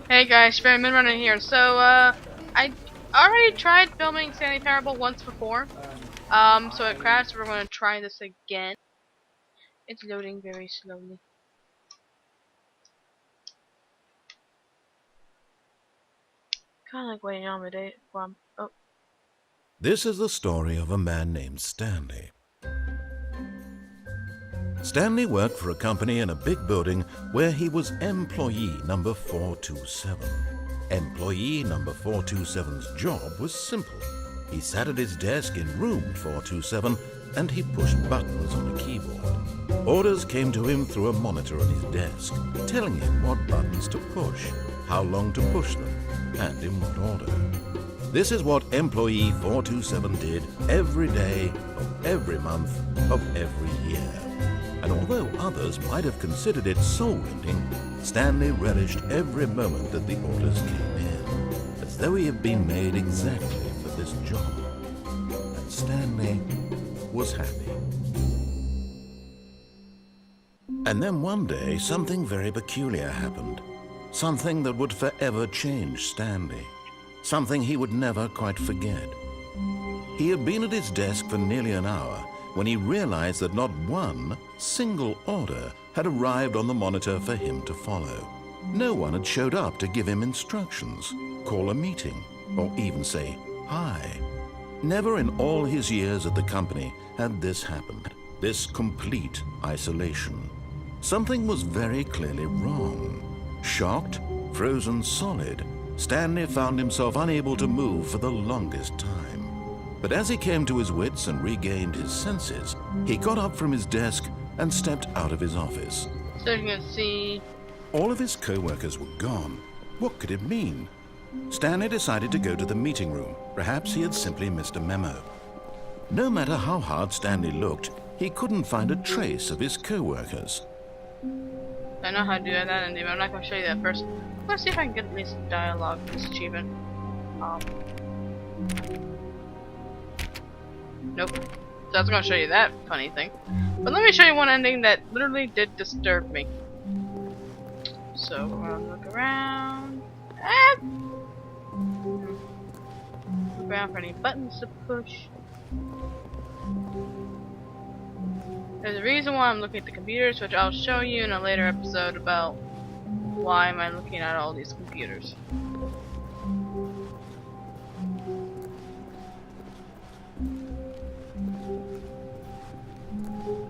Hey guys, Shiv running here. So, I already tried filming Stanley Parable once before. So it crashed, so we're going to try this again. It's loading very slowly. Kind of like waiting on the day. Oh. This is the story of a man named Stanley. Stanley worked for a company in a big building where he was employee number 427. Employee number 427's job was simple. He sat at his desk in room 427 and he pushed buttons on a keyboard. Orders came to him through a monitor on his desk, telling him what buttons to push, how long to push them, and in what order. This is what employee 427 did every day of every month of every year. And although others might have considered it soul-rending, Stanley relished every moment that the orders came in, as though he had been made exactly for this job. And Stanley was happy. And then one day, something very peculiar happened. Something that would forever change Stanley. Something he would never quite forget. He had been at his desk for nearly an hour when he realized that not one single order had arrived on the monitor for him to follow. No one had showed up to give him instructions, call a meeting, or even say hi. Never in all his years at the company had this happened, this complete isolation. Something was very clearly wrong. Shocked, frozen solid, Stanley found himself unable to move for the longest time. But as he came to his wits and regained his senses, he got up from his desk and stepped out of his office. So you can see... All of his co-workers were gone. What could it mean? Stanley decided to go to the meeting room. Perhaps he had simply missed a memo. No matter how hard Stanley looked, he couldn't find a trace of his co-workers. I know how to do that, and I'm not going to show you that first. Let's see if I can get at least dialogue for this achievement. Nope. So that's going to show you that funny thing. But let me show you one ending that literally did disturb me. So we're going to look around. Look around for any buttons to push. There's a reason why I'm looking at the computers, which I'll show you in a later episode about why am I looking at all these computers.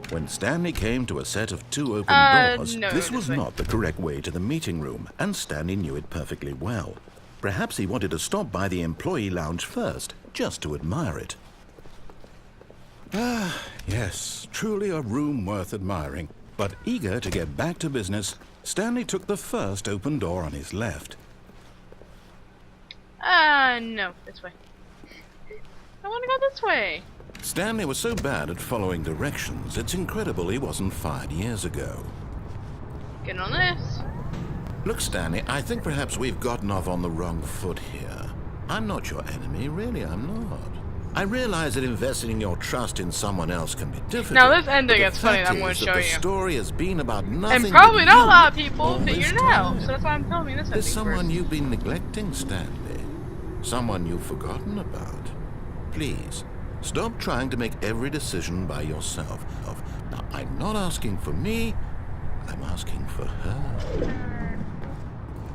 When Stanley came to a set of two open doors, no, this was not the correct way to the meeting room, and Stanley knew it perfectly well. Perhaps he wanted to stop by the employee lounge first, just to admire it. Ah, yes, truly a room worth admiring. But eager to get back to business, Stanley took the first open door on his left. No, this way. I want to go this way. Stanley was so bad at following directions, it's incredible he wasn't fired years ago. Get on this. Look, Stanley, I think perhaps we've gotten off on the wrong foot here. I'm not your enemy, really, I'm not. I realize that investing your trust in someone else can be difficult. Now this ending is funny, I'm going to show you. The story has been about nothing. And probably not a lot of people figured it out, so that's why I'm filming this ending. There's someone first. you've been neglecting, Stanley. Someone you've forgotten about. Please, stop trying to make every decision by yourself. Now, I'm not asking for me, I'm asking for her.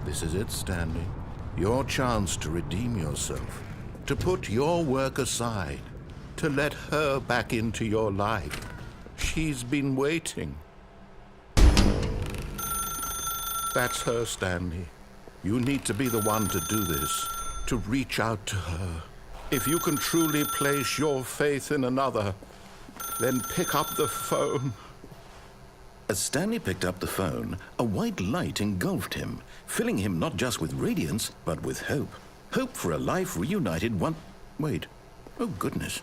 This is it, Stanley. Your chance to redeem yourself. To put your work aside, to let her back into your life. She's been waiting. That's her, Stanley. You need to be the one to do this, to reach out to her. If you can truly place your faith in another, then pick up the phone. As Stanley picked up the phone, a white light engulfed him, filling him not just with radiance, but with hope. Hope for a life reunited one... Wait. Oh, goodness.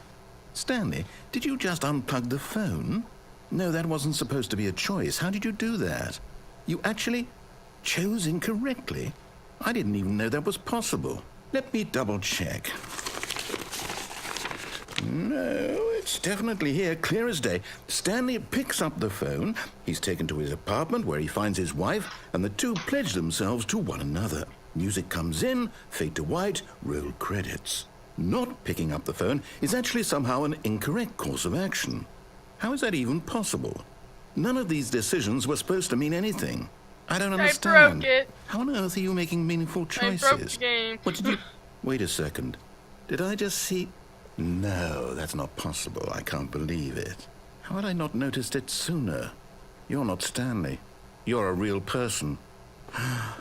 Stanley, did you just unplug the phone? No, that wasn't supposed to be a choice. How did you do that? You actually chose incorrectly? I didn't even know that was possible. Let me double-check. No, it's definitely here, clear as day. Stanley picks up the phone. He's taken to his apartment where he finds his wife, and the two pledge themselves to one another. Music comes in, fade to white, roll credits. Not picking up the phone is actually somehow an incorrect course of action. How is that even possible? None of these decisions were supposed to mean anything. I don't understand. I broke it. How on earth are you making meaningful choices? I broke the game. What did you... Wait a second. Did I just see... No, that's not possible. I can't believe it. How had I not noticed it sooner? You're not Stanley. You're a real person. I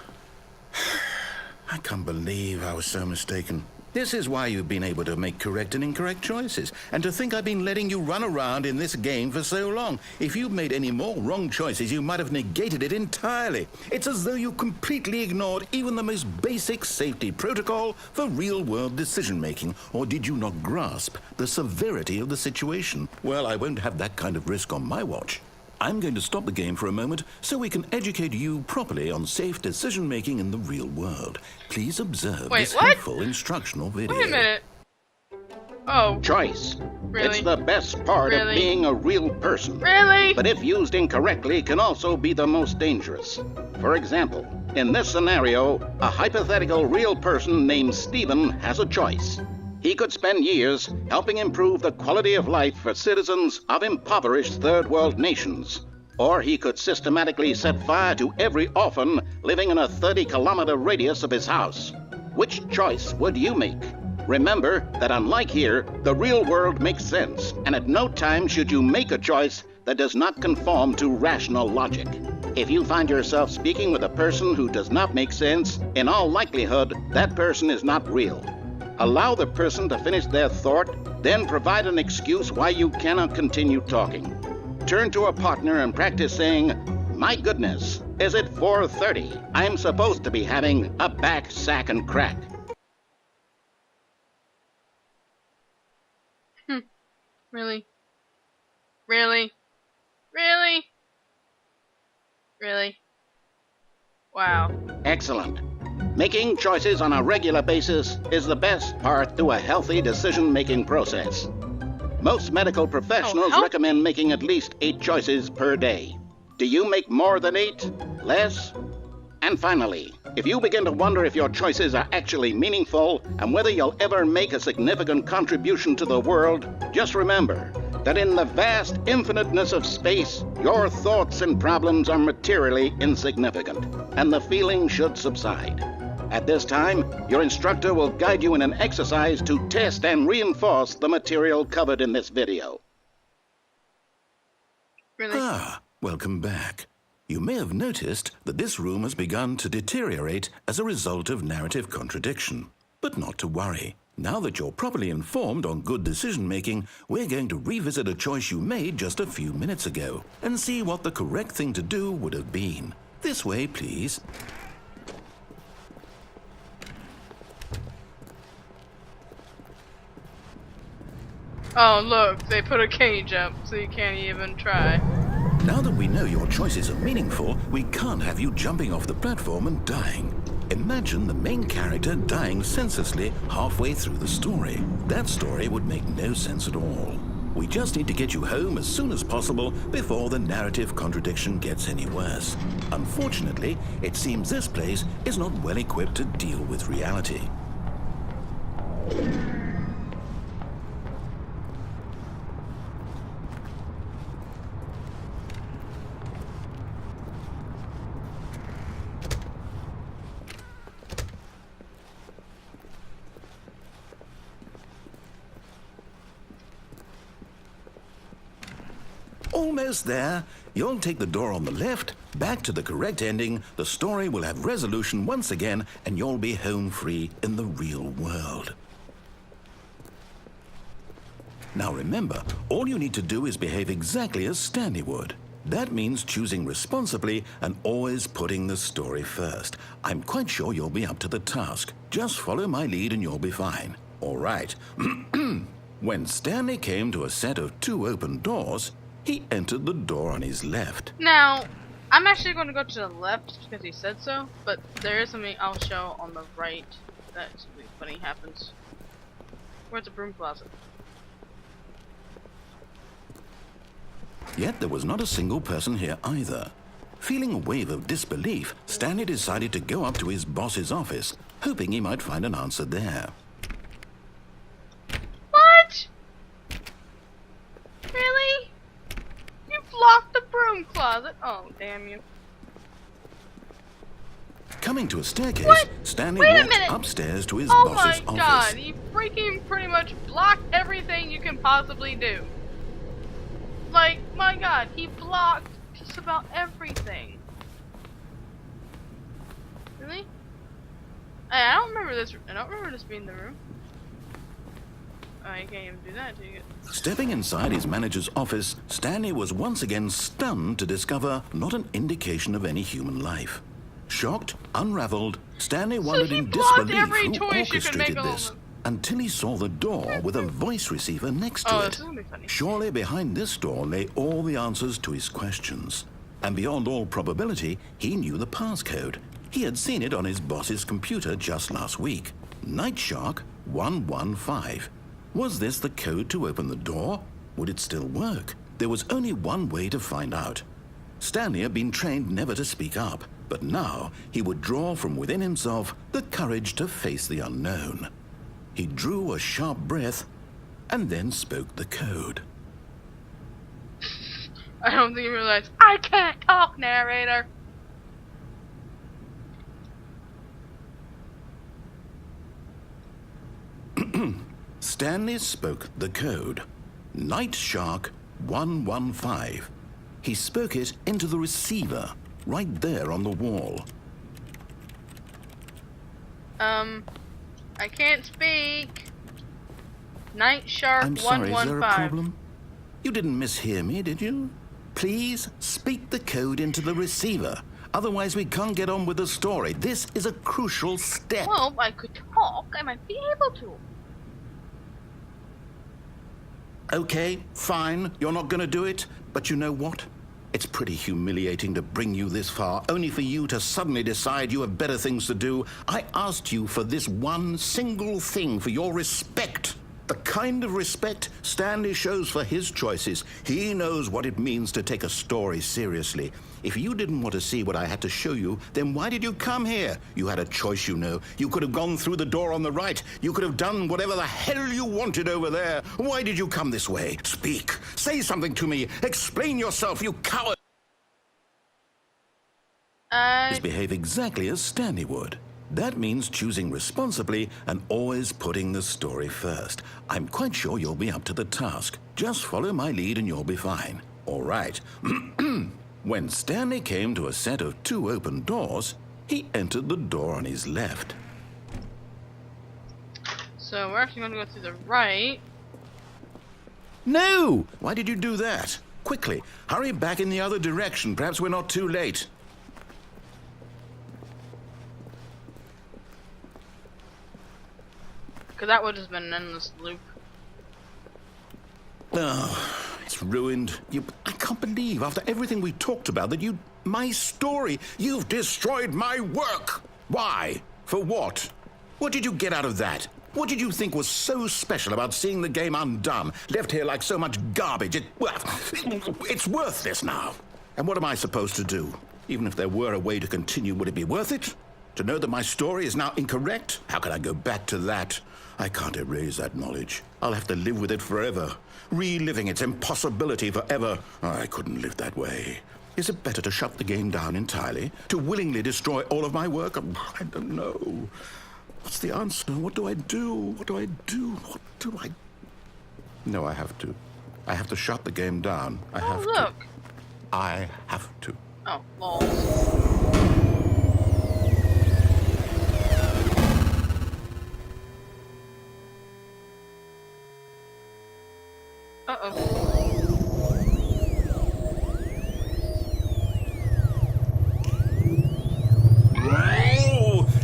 can't believe I was so mistaken. This is why you've been able to make correct and incorrect choices. And to think I've been letting you run around in this game for so long. If you'd made any more wrong choices, you might have negated it entirely. It's as though you completely ignored even the most basic safety protocol for real-world decision-making. Or did you not grasp the severity of the situation? Well, I won't have that kind of risk on my watch. I'm going to stop the game for a moment so we can educate you properly on safe decision-making in the real world. Please observe this helpful instructional video. Wait a minute. Oh. Choice. Really? It's the best part of being a real person. Really? But if used incorrectly, can also be the most dangerous. For example, in this scenario, a hypothetical real person named Stephen has a choice. He could spend years helping improve the quality of life for citizens of impoverished third world nations. Or he could systematically set fire to every orphan living in a 30-kilometer radius of his house. Which choice would you make? Remember that unlike here, the real world makes sense, and at no time should you make a choice that does not conform to rational logic. If you find yourself speaking with a person who does not make sense, in all likelihood, that person is not real. Allow the person to finish their thought, then provide an excuse why you cannot continue talking. Turn to a partner and practice saying, "My goodness, is it 4:30? I'm supposed to be having a back, sack, and crack." Really? Really? Really? Really? Wow. Excellent. Making choices on a regular basis is the best part to a healthy decision-making process. Most medical professionals recommend making at least 8 choices per day. Do you make more than 8? Less? And finally, if you begin to wonder if your choices are actually meaningful and whether you'll ever make a significant contribution to the world, just remember that in the vast infiniteness of space, your thoughts and problems are materially insignificant, and the feeling should subside. At this time, your instructor will guide you in an exercise to test and reinforce the material covered in this video. Really? Ah, welcome back. You may have noticed that this room has begun to deteriorate as a result of narrative contradiction. But not to worry. Now that you're properly informed on good decision-making, we're going to revisit a choice you made just a few minutes ago and see what the correct thing to do would have been. This way, please. Oh, look, they put a cage up, so you can't even try. Now that we know your choices are meaningful, we can't have you jumping off the platform and dying. Imagine the main character dying senselessly halfway through the story. That story would make no sense at all. We just need to get you home as soon as possible before the narrative contradiction gets any worse. Unfortunately, it seems this place is not well equipped to deal with reality. Almost there. You'll take the door on the left, back to the correct ending, the story will have resolution once again, and you'll be home free in the real world. Now remember, all you need to do is behave exactly as Stanley would. That means choosing responsibly and always putting the story first. I'm quite sure you'll be up to the task. Just follow my lead and you'll be fine. All right. When Stanley came to a set of 2 open doors, he entered the door on his left. Now, I'm actually going to go to the left because he said so, but there is something I'll show on the right that something funny happens. Where's the broom closet? Yet there was not a single person here either. Feeling a wave of disbelief, Stanley decided to go up to his boss's office, hoping he might find an answer there. What? Really? You blocked the broom closet. Oh, damn you. Coming to a staircase, What? Stanley Wait a walked minute. upstairs to his Oh boss's my office. god, you freaking pretty much blocked everything you can possibly do. Like, my god, he blocked just about everything. Really? I don't remember this. I don't remember this being the room. Oh, you can't even do that, do you? Stepping inside his manager's office, Stanley was once again stunned to discover not an indication of any human life. Shocked, unraveled, Stanley wondered in disbelief every who choice you could make orchestrated on this, them. until he saw the door with a voice receiver next to Oh, it. this is gonna be funny. Surely behind this door lay all the answers to his questions. And beyond all probability, he knew the passcode. He had seen it on his boss's computer just last week. Night Shark 115. Was this the code to open the door? Would it still work? There was only one way to find out. Stanley had been trained never to speak up, but now he would draw from within himself the courage to face the unknown. He drew a sharp breath and then spoke the code. I don't think you realize I can't talk, narrator. Stanley spoke the code. Night Shark 115. He spoke it into the receiver, right there on the wall. I can't speak. Night Shark I'm sorry, 115. is there a problem? You didn't mishear me, did you? Please speak the code into the receiver. Otherwise, we can't get on with the story. This is a crucial step. Well, I could talk. I might be able to. Okay, fine. You're not going to do it. But you know what? It's pretty humiliating to bring you this far, only for you to suddenly decide you have better things to do. I asked you for this one single thing, for your respect. The kind of respect Stanley shows for his choices. He knows what it means to take a story seriously. If you didn't want to see what I had to show you, then why did you come here? You had a choice, you know. You could have gone through the door on the right. You could have done whatever the hell you wanted over there. Why did you come this way? Speak. Say something to me. Explain yourself, you coward. Behave exactly as Stanley would. That means choosing responsibly and always putting the story first. I'm quite sure you'll be up to the task. Just follow my lead and you'll be fine. All right. When Stanley came to a set of 2 open doors, he entered the door on his left. So we're actually going to go to the right. No! Why did you do that? Quickly, hurry back in the other direction. Perhaps we're not too late. Because that would have been an endless loop. Oh, it's ruined. I can't believe, after everything we talked about, that my story, you've destroyed my work. Why? For what? What did you get out of that? What did you think was so special about seeing the game undone, left here like so much garbage? It's worthless now. And what am I supposed to do? Even if there were a way to continue, would it be worth it? To know that my story is now incorrect? How can I go back to that? I can't erase that knowledge. I'll have to live with it forever, reliving its impossibility forever. I couldn't live that way. Is it better to shut the game down entirely? To willingly destroy all of my work? I don't know. What's the answer? What do I do? What do I do? What do I... No, I have to. I have to shut the game down. I have look. to. I have to. Oh, balls.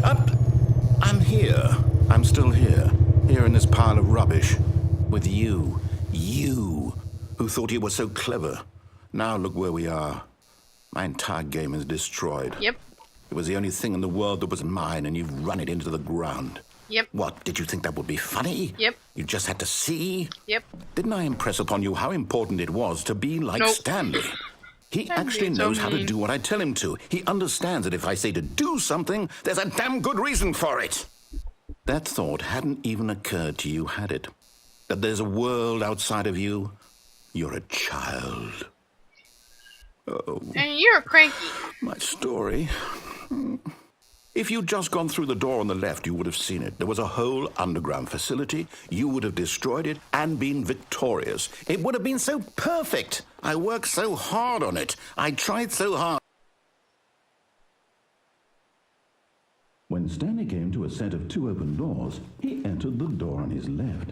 Oh, I'm here. I'm still here. Here in this pile of rubbish. With you. You, who thought you were so clever. Now look where we are. My entire game is destroyed. Yep. It was the only thing in the world that was mine, and you've run it into the ground. Yep. What, did you think that would be funny? Yep. You just had to see? Yep. Didn't I impress upon you how important it was to be like Nope. Stanley? He Stanley, actually so knows how to mean. do what I tell him to. He understands that if I say to do something, there's a damn good reason for it. That thought hadn't even occurred to you, had it? That there's a world outside of you? You're a child. Oh, And you're cranky. my story. If you'd just gone through the door on the left, you would have seen it. There was a whole underground facility. You would have destroyed it and been victorious. It would have been so perfect. I worked so hard on it. I tried so hard. When Stanley came to a set of 2 open doors, he entered the door on his left.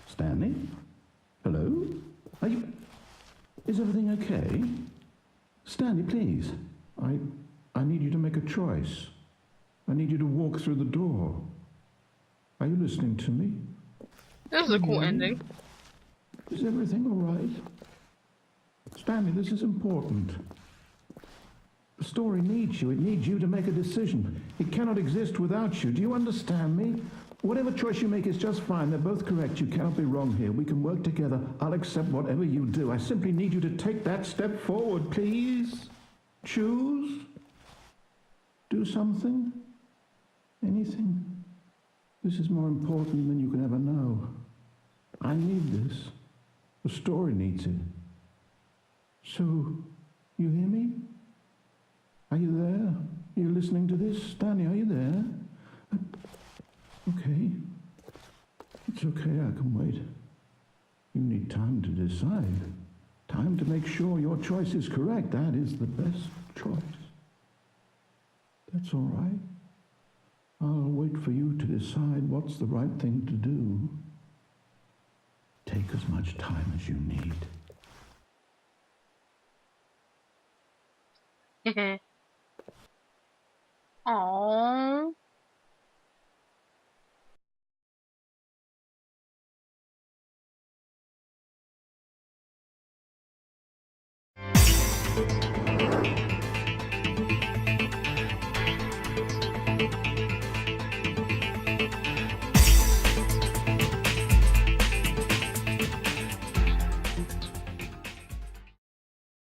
Stanley? Hello? Are you... Is everything okay? Stanley, please. I need you to make a choice. I need you to walk through the door. Are you listening to me? This is a cool ending. Is everything all right? Stanley, this is important. The story needs you. It needs you to make a decision. It cannot exist without you. Do you understand me? Whatever choice you make is just fine. They're both correct. You cannot be wrong here. We can work together. I'll accept whatever you do. I simply need you to take that step forward, please. Choose. Do something. Anything. This is more important than you can ever know. I need this. The story needs it. So, you hear me? Are you there? Are you listening to this? Stanley, are you there? Okay. It's okay, I can wait. You need time to decide. Time to make sure your choice is correct. That is the best choice. That's all right. I'll wait for you to decide what's the right thing to do. Take as much time as you need. Aww.